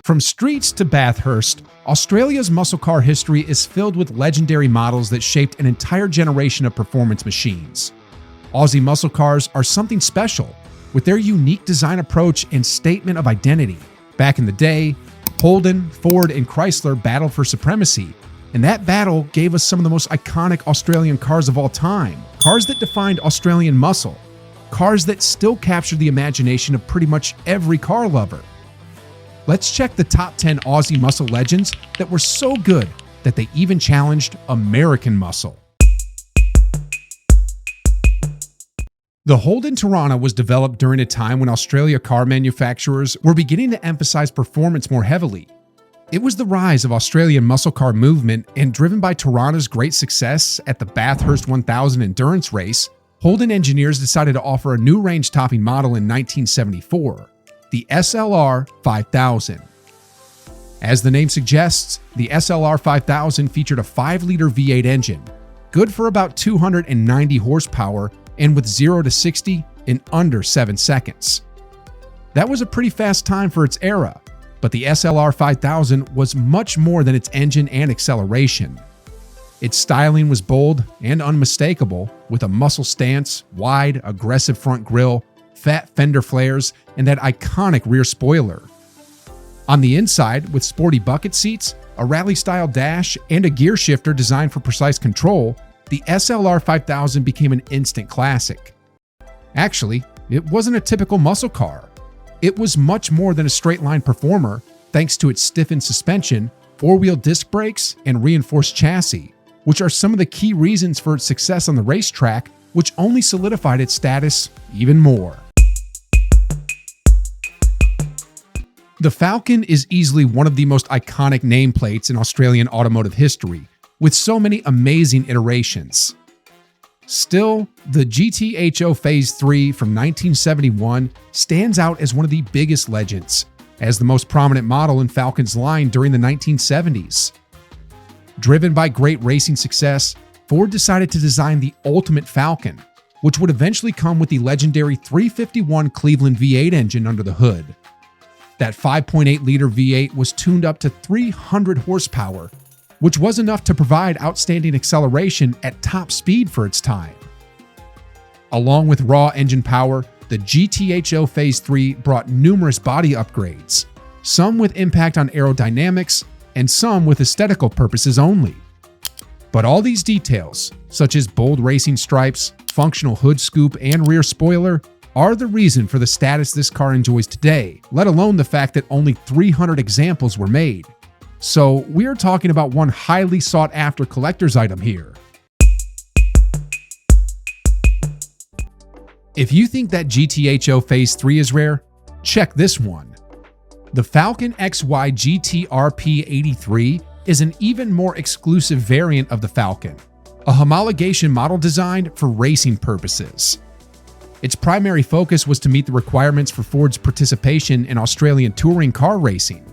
From streets to Bathurst, Australia's muscle car history is filled with legendary models that shaped an entire generation of performance machines. Aussie muscle cars are something special, with their unique design approach and statement of identity. Back in the day, Holden, Ford, and Chrysler battled for supremacy, and that battle gave us some of the most iconic Australian cars of all time. Cars that defined Australian muscle. Cars that still capture the imagination of pretty much every car lover. Let's check the top 10 Aussie muscle legends that were so good that they even challenged American muscle. The Holden Monaro was developed during a time when Australia car manufacturers were beginning to emphasize performance more heavily. It was the rise of Australian muscle car movement, and driven by Toronto's great success at the Bathurst 1000 endurance race, Holden engineers decided to offer a new range-topping model in 1974. The SLR 5000. As the name suggests, the SLR 5000 featured a 5-liter V8 engine, good for about 290 horsepower and with 0 to 60 in under 7 seconds. That was a pretty fast time for its era, but the SLR 5000 was much more than its engine and acceleration. Its styling was bold and unmistakable, with a muscle stance, wide, aggressive front grille, fat fender flares, and that iconic rear spoiler. On the inside, with sporty bucket seats, a rally-style dash, and a gear shifter designed for precise control, the SLR 5000 became an instant classic. Actually, it wasn't a typical muscle car. It was much more than a straight-line performer, thanks to its stiffened suspension, 4-wheel disc brakes, and reinforced chassis, which are some of the key reasons for its success on the racetrack, which only solidified its status even more. The Falcon is easily one of the most iconic nameplates in Australian automotive history, with so many amazing iterations. Still, the GTHO Phase 3 from 1971 stands out as one of the biggest legends, as the most prominent model in Falcon's line during the 1970s. Driven by great racing success, Ford decided to design the ultimate Falcon, which would eventually come with the legendary 351 Cleveland V8 engine under the hood. That 5.8-liter V8 was tuned up to 300 horsepower, which was enough to provide outstanding acceleration at top speed for its time. Along with raw engine power, the GTHO Phase 3 brought numerous body upgrades, some with impact on aerodynamics and some with aesthetical purposes only. But all these details, such as bold racing stripes, functional hood scoop, and rear spoiler, are the reason for the status this car enjoys today, let alone the fact that only 300 examples were made. So we're talking about one highly sought-after collector's item here. If you think that GTHO Phase 3 is rare, check this one. The Falcon XY GT RP83 is an even more exclusive variant of the Falcon, a homologation model designed for racing purposes. Its primary focus was to meet the requirements for Ford's participation in Australian touring car racing.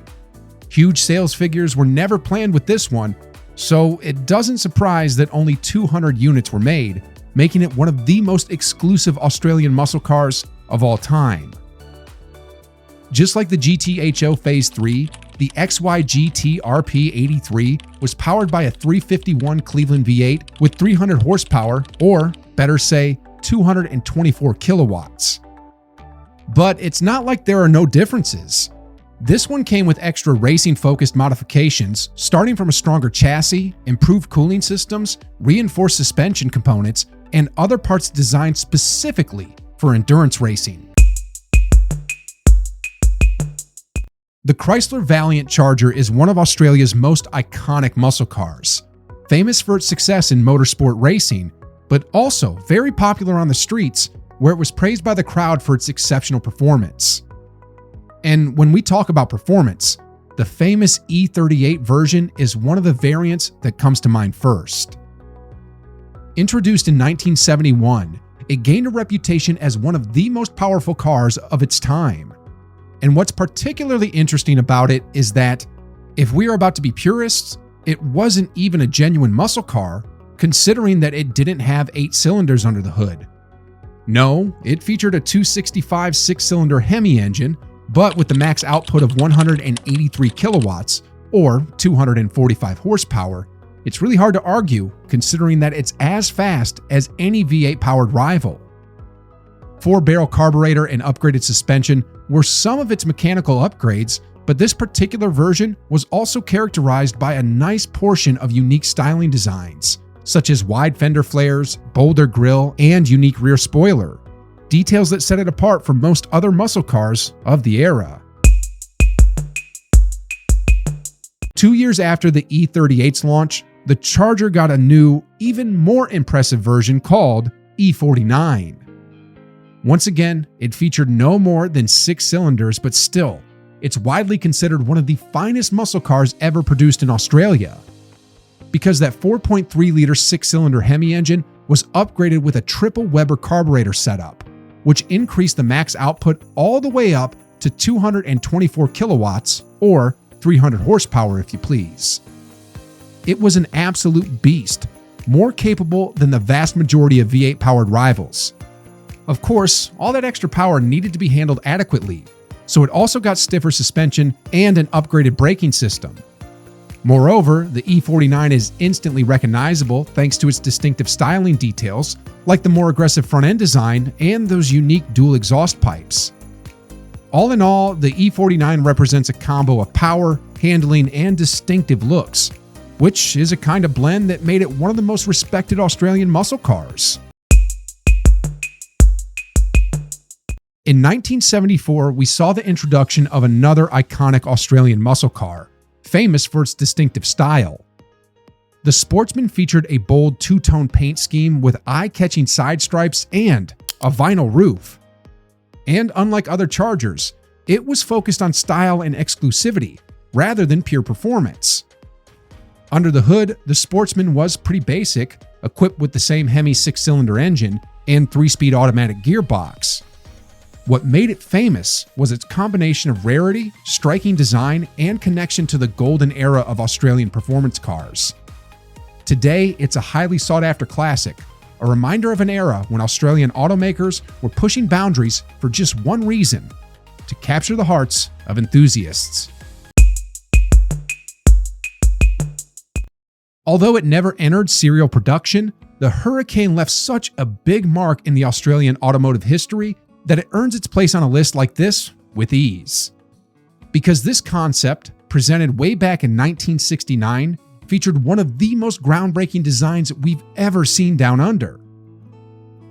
Huge sales figures were never planned with this one, so it doesn't surprise that only 200 units were made, making it one of the most exclusive Australian muscle cars of all time. Just like the GTHO Phase 3, the XY GT RP83 was powered by a 351 Cleveland V8 with 300 horsepower, or better say, 224 kilowatts. But it's not like there are no differences. This one came with extra racing-focused modifications, starting from a stronger chassis, improved cooling systems, reinforced suspension components, and other parts designed specifically for endurance racing. The Chrysler Valiant Charger is one of Australia's most iconic muscle cars, famous for its success in motorsport racing, but also very popular on the streets, where it was praised by the crowd for its exceptional performance. And when we talk about performance, the famous E38 version is one of the variants that comes to mind first. Introduced in 1971, it gained a reputation as one of the most powerful cars of its time. And what's particularly interesting about it is that, if we are about to be purists, it wasn't even a genuine muscle car, considering that it didn't have 8 cylinders under the hood, No, it featured a 265 six-cylinder Hemi engine, but with the max output of 183 kilowatts, or 245 horsepower, it's really hard to argue considering that it's as fast as any V8-powered rival. 4-barrel carburetor and upgraded suspension were some of its mechanical upgrades, but this particular version was also characterized by a nice portion of unique styling designs, such as wide fender flares, bolder grille, and unique rear spoiler, details that set it apart from most other muscle cars of the era. 2 years after the E38's launch, the Charger got a new, even more impressive version called E49. Once again, it featured no more than 6 cylinders, but still, it's widely considered one of the finest muscle cars ever produced in Australia, because that 4.3-liter 6-cylinder Hemi engine was upgraded with a triple Weber carburetor setup, which increased the max output all the way up to 224 kilowatts, or 300 horsepower if you please. It was an absolute beast, more capable than the vast majority of V8-powered rivals. Of course, all that extra power needed to be handled adequately, so it also got stiffer suspension and an upgraded braking system. Moreover, the E49 is instantly recognizable thanks to its distinctive styling details, like the more aggressive front-end design and those unique dual exhaust pipes. All in all, the E49 represents a combo of power, handling, and distinctive looks, which is a kind of blend that made it one of the most respected Australian muscle cars. In 1974, we saw the introduction of another iconic Australian muscle car, famous for its distinctive style. The Sportsman featured a bold two-tone paint scheme with eye-catching side stripes and a vinyl roof. And unlike other Chargers, it was focused on style and exclusivity rather than pure performance. Under the hood, the Sportsman was pretty basic, equipped with the same Hemi 6-cylinder engine and 3-speed automatic gearbox. What made it famous was its combination of rarity, striking design, and connection to the golden era of Australian performance cars. Today, it's a highly sought-after classic, a reminder of an era when Australian automakers were pushing boundaries for just one reason: to capture the hearts of enthusiasts. Although it never entered serial production, the Hurricane left such a big mark in the Australian automotive history that it earns its place on a list like this with ease. Because this concept, presented way back in 1969, featured one of the most groundbreaking designs we've ever seen down under.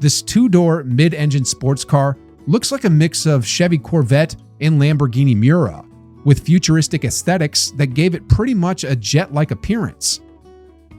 This two-door mid-engine sports car looks like a mix of Chevy Corvette and Lamborghini Miura, with futuristic aesthetics that gave it pretty much a jet-like appearance.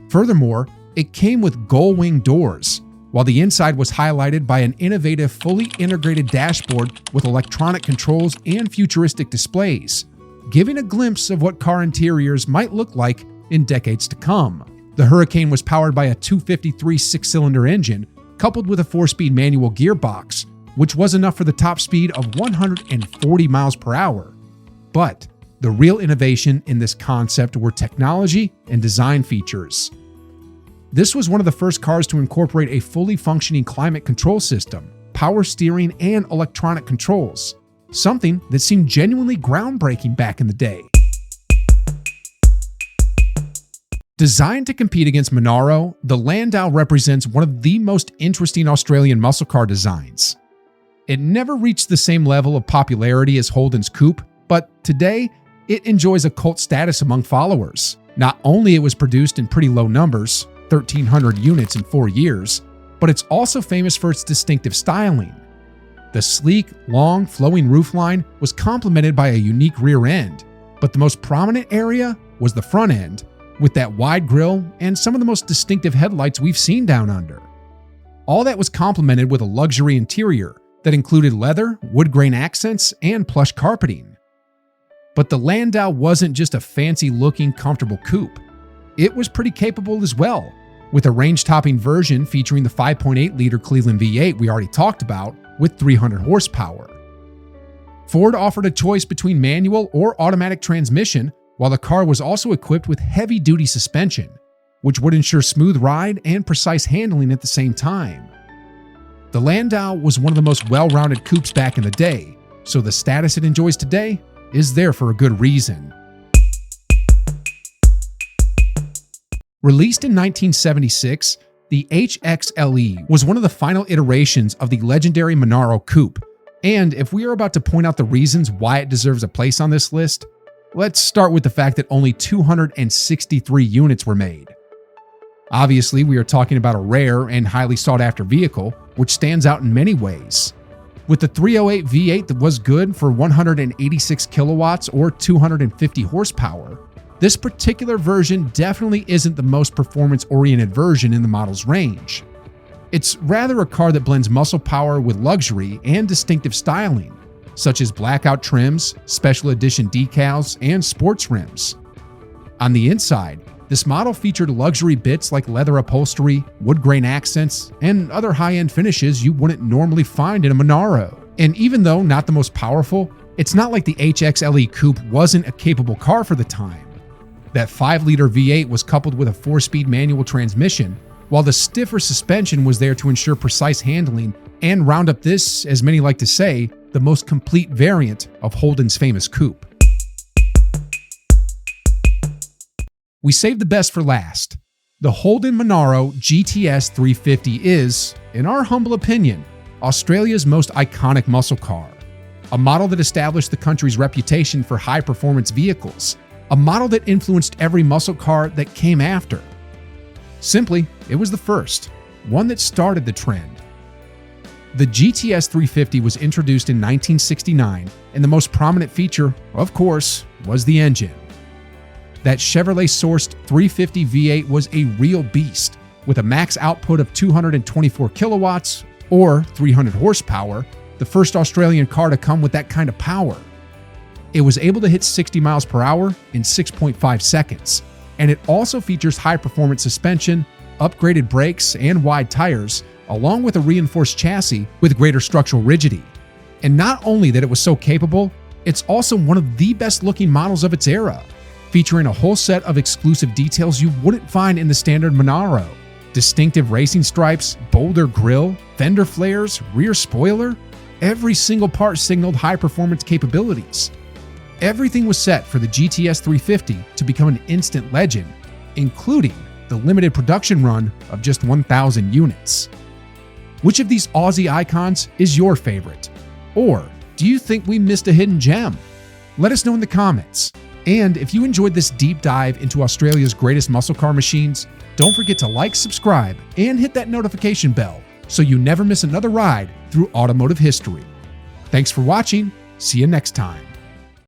Furthermore, it came with gull-wing doors, while the inside was highlighted by an innovative, fully integrated dashboard with electronic controls and futuristic displays, giving a glimpse of what car interiors might look like in decades to come. The Hurricane was powered by a 253 6-cylinder engine, coupled with a 4-speed manual gearbox, which was enough for the top speed of 140 miles per hour. But the real innovation in this concept were technology and design features. This was one of the first cars to incorporate a fully functioning climate control system, power steering, and electronic controls, something that seemed genuinely groundbreaking back in the day. Designed to compete against Monaro, the Landau represents one of the most interesting Australian muscle car designs. It never reached the same level of popularity as Holden's Coupe, but today, it enjoys a cult status among followers. Not only it was produced in pretty low numbers, 1,300 units in 4 years, but it's also famous for its distinctive styling. The sleek, long, flowing roofline was complemented by a unique rear end, but the most prominent area was the front end, with that wide grille and some of the most distinctive headlights we've seen down under. All that was complemented with a luxury interior that included leather, wood grain accents, and plush carpeting. But the Landau wasn't just a fancy-looking, comfortable coupe. It was pretty capable as well, with a range-topping version featuring the 5.8-liter Cleveland V8 we already talked about, with 300 horsepower. Ford offered a choice between manual or automatic transmission, while the car was also equipped with heavy-duty suspension, which would ensure smooth ride and precise handling at the same time. The Landau was one of the most well-rounded coupes back in the day, so the status it enjoys today is there for a good reason. Released in 1976, the HXLE was one of the final iterations of the legendary Monaro coupe, and if we are about to point out the reasons why it deserves a place on this list, let's start with the fact that only 263 units were made. Obviously, we are talking about a rare and highly sought-after vehicle, which stands out in many ways. With the 308 V8 that was good for 186 kilowatts or 250 horsepower, this particular version definitely isn't the most performance-oriented version in the model's range. It's rather a car that blends muscle power with luxury and distinctive styling, such as blackout trims, special edition decals, and sports rims. On the inside, this model featured luxury bits like leather upholstery, wood grain accents, and other high-end finishes you wouldn't normally find in a Monaro. And even though not the most powerful, it's not like the HXLE coupe wasn't a capable car for the time. That 5-liter V8 was coupled with a 4-speed manual transmission, while the stiffer suspension was there to ensure precise handling and round up this, as many like to say, the most complete variant of Holden's famous coupe. We saved the best for last. The Holden Monaro GTS 350 is, in our humble opinion, Australia's most iconic muscle car. A model that established the country's reputation for high-performance vehicles. A model that influenced every muscle car that came after. Simply, it was the first, one that started the trend. The GTS 350 was introduced in 1969, and the most prominent feature, of course, was the engine. That Chevrolet-sourced 350 V8 was a real beast, with a max output of 224 kilowatts, or 300 horsepower, the first Australian car to come with that kind of power. It was able to hit 60 miles per hour in 6.5 seconds, and it also features high-performance suspension, upgraded brakes, and wide tires, along with a reinforced chassis with greater structural rigidity. And not only that it was so capable, it's also one of the best-looking models of its era, featuring a whole set of exclusive details you wouldn't find in the standard Monaro. Distinctive racing stripes, bolder grille, fender flares, rear spoiler, every single part signaled high-performance capabilities. Everything was set for the GTS 350 to become an instant legend, including the limited production run of just 1,000 units. Which of these Aussie icons is your favorite? Or do you think we missed a hidden gem? Let us know in the comments. And if you enjoyed this deep dive into Australia's greatest muscle car machines, don't forget to like, subscribe, and hit that notification bell so you never miss another ride through automotive history. Thanks for watching. See you next time.